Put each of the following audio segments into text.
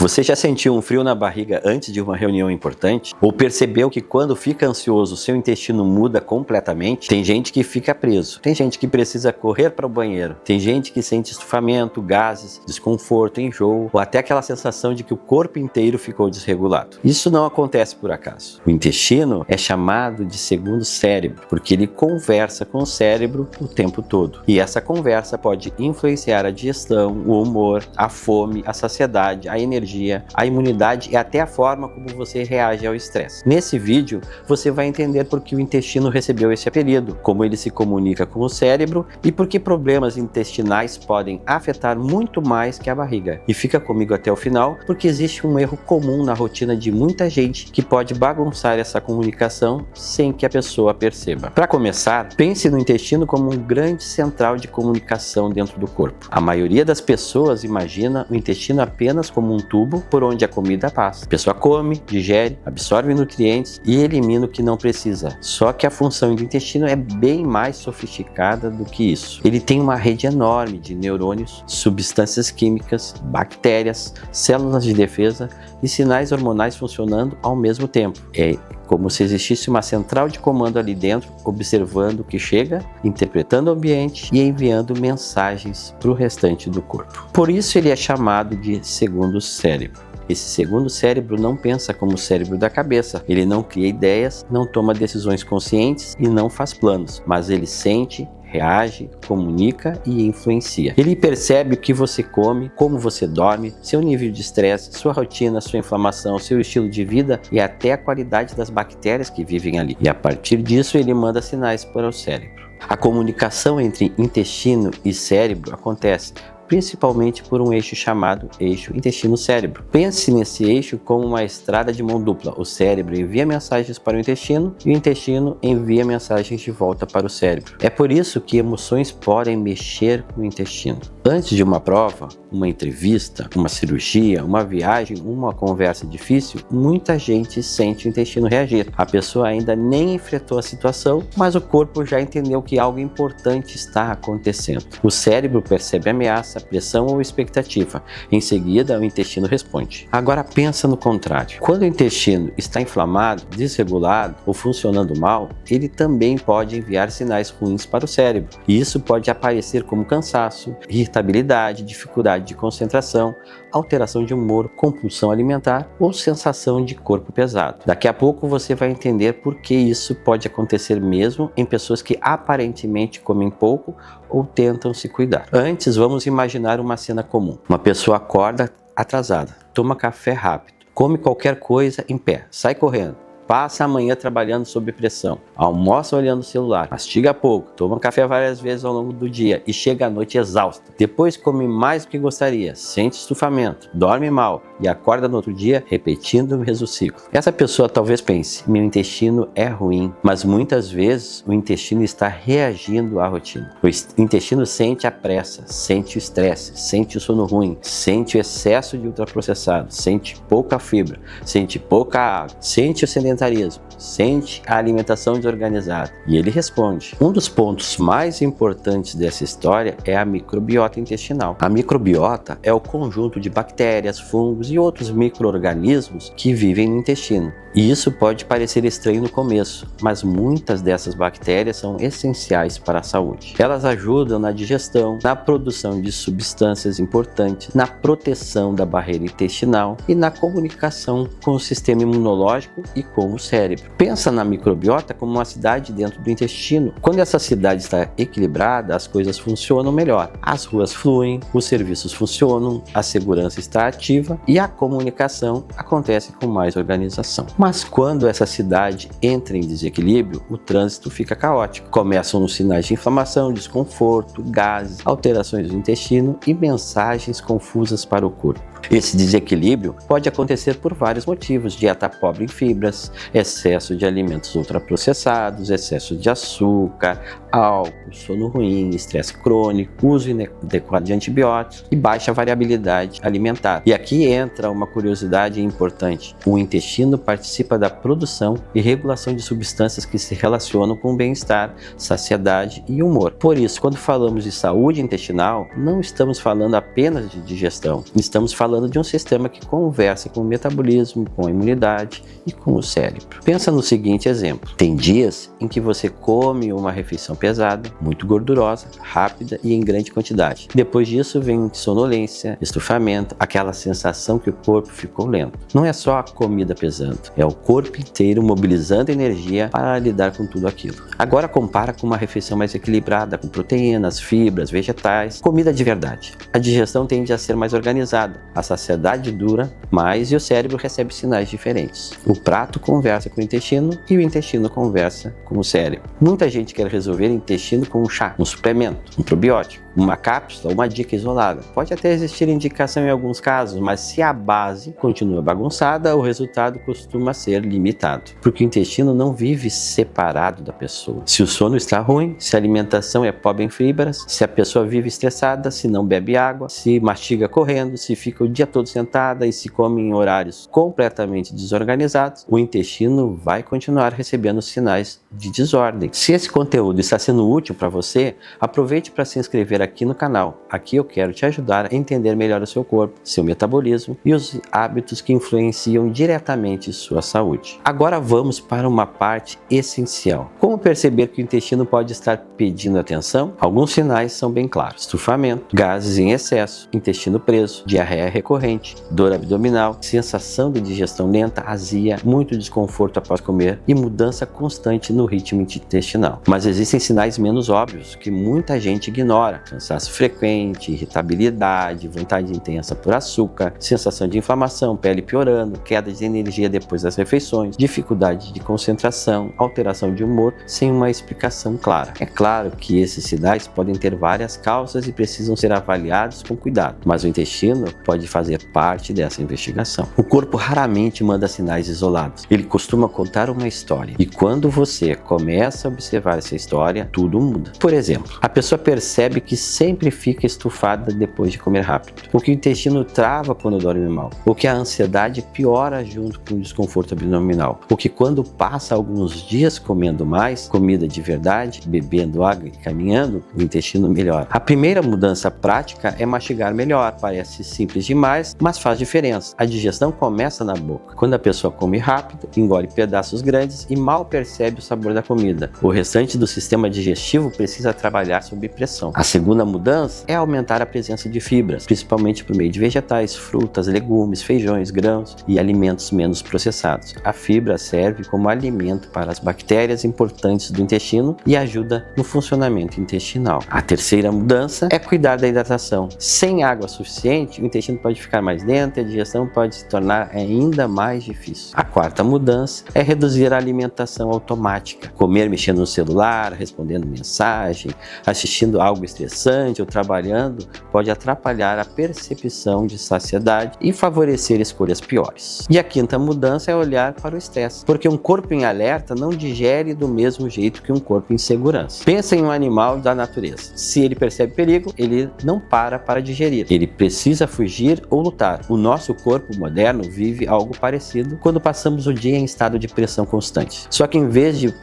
Você já sentiu um frio na barriga antes de uma reunião importante? Ou percebeu que quando fica ansioso, seu intestino muda completamente? Tem gente que fica preso, tem gente que precisa correr para o banheiro, tem gente que sente estufamento, gases, desconforto, enjoo, ou até aquela sensação de que o corpo inteiro ficou desregulado. Isso não acontece por acaso. O intestino é chamado de segundo cérebro, porque ele conversa com o cérebro o tempo todo. E essa conversa pode influenciar a digestão, o humor, a fome, a saciedade, a energia, a imunidade e até a forma como você reage ao estresse. Nesse vídeo, você vai entender por que o intestino recebeu esse apelido, como ele se comunica com o cérebro e por que problemas intestinais podem afetar muito mais que a barriga. E fica comigo até o final, porque existe um erro comum na rotina de muita gente que pode bagunçar essa comunicação sem que a pessoa perceba. Para começar, pense no intestino como um grande central de comunicação dentro do corpo. A maioria das pessoas imagina o intestino apenas como um tubo por onde a comida passa. A pessoa come, digere, absorve nutrientes e elimina o que não precisa. Só que a função do intestino é bem mais sofisticada do que isso. Ele tem uma rede enorme de neurônios, substâncias químicas, bactérias, células de defesa e sinais hormonais funcionando ao mesmo tempo. É como se existisse uma central de comando ali dentro, observando o que chega, interpretando o ambiente e enviando mensagens para o restante do corpo. Por isso ele é chamado de segundo cérebro. Esse segundo cérebro não pensa como o cérebro da cabeça, ele não cria ideias, não toma decisões conscientes e não faz planos, mas ele sente, reage, comunica e influencia. Ele percebe o que você come, como você dorme, seu nível de estresse, sua rotina, sua inflamação, seu estilo de vida e até a qualidade das bactérias que vivem ali. E a partir disso ele manda sinais para o cérebro. A comunicação entre intestino e cérebro acontece principalmente por um eixo chamado eixo intestino-cérebro. Pense nesse eixo como uma estrada de mão dupla. O cérebro envia mensagens para o intestino e o intestino envia mensagens de volta para o cérebro. É por isso que emoções podem mexer com o intestino. Antes de uma prova, uma entrevista, uma cirurgia, uma viagem, uma conversa difícil, muita gente sente o intestino reagir. A pessoa ainda nem enfrentou a situação, mas o corpo já entendeu que algo importante está acontecendo. O cérebro percebe a ameaça, pressão ou expectativa. Em seguida, o intestino responde. Agora pensa no contrário. Quando o intestino está inflamado, desregulado ou funcionando mal, ele também pode enviar sinais ruins para o cérebro. E isso pode aparecer como cansaço, irritabilidade, dificuldade de concentração, alteração de humor, compulsão alimentar ou sensação de corpo pesado. Daqui a pouco você vai entender por que isso pode acontecer mesmo em pessoas que aparentemente comem pouco ou tentam se cuidar. Antes, vamos imaginar uma cena comum. Uma pessoa acorda atrasada, toma café rápido, come qualquer coisa em pé, sai correndo, passa a manhã trabalhando sob pressão, almoça olhando o celular, mastiga pouco, toma café várias vezes ao longo do dia e chega à noite exausta. Depois come mais do que gostaria, sente estufamento, dorme mal e acorda no outro dia repetindo o mesmo ciclo. Essa pessoa talvez pense, meu intestino é ruim, mas muitas vezes o intestino está reagindo à rotina. O intestino sente a pressa, sente o estresse, sente o sono ruim, sente o excesso de ultraprocessado, sente pouca fibra, sente pouca água, sente o sedentarismo, sente a alimentação desorganizada. E ele responde. Um dos pontos mais importantes dessa história é a microbiota intestinal. A microbiota é o conjunto de bactérias, fungos e outros micro-organismos que vivem no intestino. E isso pode parecer estranho no começo, mas muitas dessas bactérias são essenciais para a saúde. Elas ajudam na digestão, na produção de substâncias importantes, na proteção da barreira intestinal e na comunicação com o sistema imunológico e com o cérebro. Pensa na microbiota como uma cidade dentro do intestino. Quando essa cidade está equilibrada, as coisas funcionam melhor. As ruas fluem, os serviços funcionam, a segurança está ativa e a comunicação acontece com mais organização. Mas quando essa cidade entra em desequilíbrio, o trânsito fica caótico. Começam os sinais de inflamação, desconforto, gases, alterações do intestino e mensagens confusas para o corpo. Esse desequilíbrio pode acontecer por vários motivos: dieta pobre em fibras, excesso de alimentos ultraprocessados, excesso de açúcar, álcool, sono ruim, estresse crônico, uso inadequado de antibióticos e baixa variabilidade alimentar. E aqui entra uma curiosidade importante. O intestino participa da produção e regulação de substâncias que se relacionam com o bem-estar, saciedade e humor. Por isso, quando falamos de saúde intestinal, não estamos falando apenas de digestão. Estamos falando de um sistema que conversa com o metabolismo, com a imunidade e com o cérebro. Pensa no seguinte exemplo. Tem dias em que você come uma refeição pesada, muito gordurosa, rápida e em grande quantidade. Depois disso vem sonolência, estufamento, aquela sensação que o corpo ficou lento. Não é só a comida pesando, é o corpo inteiro mobilizando energia para lidar com tudo aquilo. Agora compara com uma refeição mais equilibrada, com proteínas, fibras, vegetais, comida de verdade. A digestão tende a ser mais organizada, a saciedade dura mais e o cérebro recebe sinais diferentes. O prato conversa com o intestino e o intestino conversa com o cérebro. Muita gente quer resolver o intestino com um chá, um suplemento, um probiótico, uma cápsula, uma dica isolada. Pode até existir indicação em alguns casos, mas se a base continua bagunçada, o resultado costuma ser limitado, porque o intestino não vive separado da pessoa. Se o sono está ruim, se a alimentação é pobre em fibras, se a pessoa vive estressada, se não bebe água, se mastiga correndo, se fica o dia todo sentada e se come em horários completamente desorganizados, o intestino vai continuar recebendo sinais de desordem. Se esse conteúdo está sendo útil para você, aproveite para se inscrever aqui no canal. Aqui eu quero te ajudar a entender melhor o seu corpo, seu metabolismo e os hábitos que influenciam diretamente sua saúde. Agora vamos para uma parte essencial. Como perceber que o intestino pode estar pedindo atenção? Alguns sinais são bem claros: estufamento, gases em excesso, intestino preso, diarreia recorrente, dor abdominal, sensação de digestão lenta, azia, muito desconforto após comer e mudança constante no ritmo intestinal. Mas existem sinais menos óbvios que muita gente ignora: cansaço frequente, irritabilidade, vontade intensa por açúcar, sensação de inflamação, pele piorando, queda de energia depois das refeições, dificuldade de concentração, alteração de humor sem uma explicação clara. É claro que esses sinais podem ter várias causas e precisam ser avaliados com cuidado, mas o intestino pode fazer parte dessa investigação. O corpo raramente manda sinais isolados, ele costuma contar uma história, e quando você começa a observar essa história, tudo muda. Por exemplo, a pessoa percebe que sempre fica estufada depois de comer rápido, ou que o intestino trava quando dorme mal, ou que a ansiedade piora junto com o desconforto abdominal, ou que quando passa alguns dias comendo mais comida de verdade, bebendo água e caminhando, o intestino melhora. A primeira mudança prática é mastigar melhor. Parece simples demais, mas faz diferença. A digestão começa na boca. Quando a pessoa come rápido, engole pedaços grandes e mal percebe o sabor da comida. O restante do sistema digestivo precisa trabalhar sob pressão. A segunda mudança é aumentar a presença de fibras, principalmente por meio de vegetais, frutas, legumes, feijões, grãos e alimentos menos processados. A fibra serve como alimento para as bactérias importantes do intestino e ajuda no funcionamento intestinal. A terceira mudança é cuidar da hidratação. Sem água suficiente, o intestino pode ficar mais lento e a digestão pode se tornar ainda mais difícil. A quarta mudança é reduzir a alimentação automática. Comer mexendo no celular, respondendo mensagem, assistindo algo estressante ou trabalhando pode atrapalhar a percepção de saciedade e favorecer escolhas piores. E a quinta mudança é olhar para o estresse, porque um corpo em alerta não digere do mesmo jeito que um corpo em segurança. Pensa em um animal da natureza. Se ele percebe perigo, ele não para digerir. Ele precisa fugir ou lutar. O nosso corpo moderno vive algo parecido quando passamos o dia em estado de pressão constante. Só que em vez de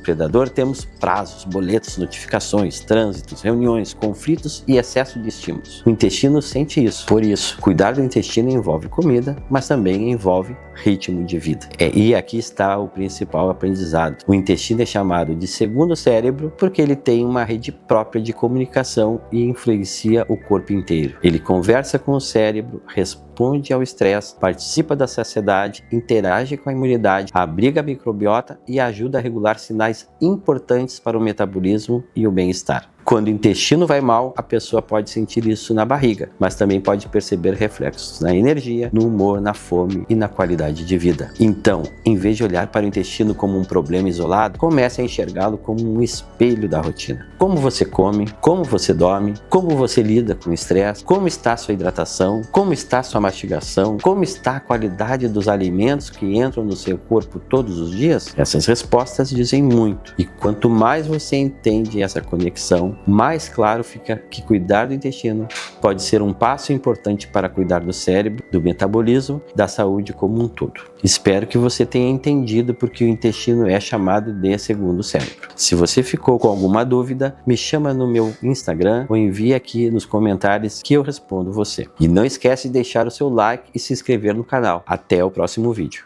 predador, temos prazos, boletos, notificações, trânsitos, reuniões, conflitos e excesso de estímulos. O intestino sente isso. Por isso, cuidar do intestino envolve comida, mas também envolve ritmo de vida. E aqui está o principal aprendizado. O intestino é chamado de segundo cérebro porque ele tem uma rede própria de comunicação e influencia o corpo inteiro. Ele conversa com o cérebro, responde ao estresse, participa da saciedade, interage com a imunidade, abriga a microbiota e ajuda a regular sinais importantes para o metabolismo e o bem-estar. Quando o intestino vai mal, a pessoa pode sentir isso na barriga, mas também pode perceber reflexos na energia, no humor, na fome e na qualidade de vida. Então, em vez de olhar para o intestino como um problema isolado, comece a enxergá-lo como um espelho da rotina. como você come, como você dorme, como você lida com o estresse, como está a sua hidratação, como está a sua mastigação, como está a qualidade dos alimentos que entram no seu corpo todos os dias? Essas respostas dizem muito. E quanto mais você entende essa conexão, mais claro fica que cuidar do intestino pode ser um passo importante para cuidar do cérebro, do metabolismo, da saúde como um todo. Espero que você tenha entendido porque o intestino é chamado de segundo cérebro. Se você ficou com alguma dúvida, me chama no meu Instagram ou envie aqui nos comentários que eu respondo você. E não esquece de deixar o seu like e se inscrever no canal. Até o próximo vídeo.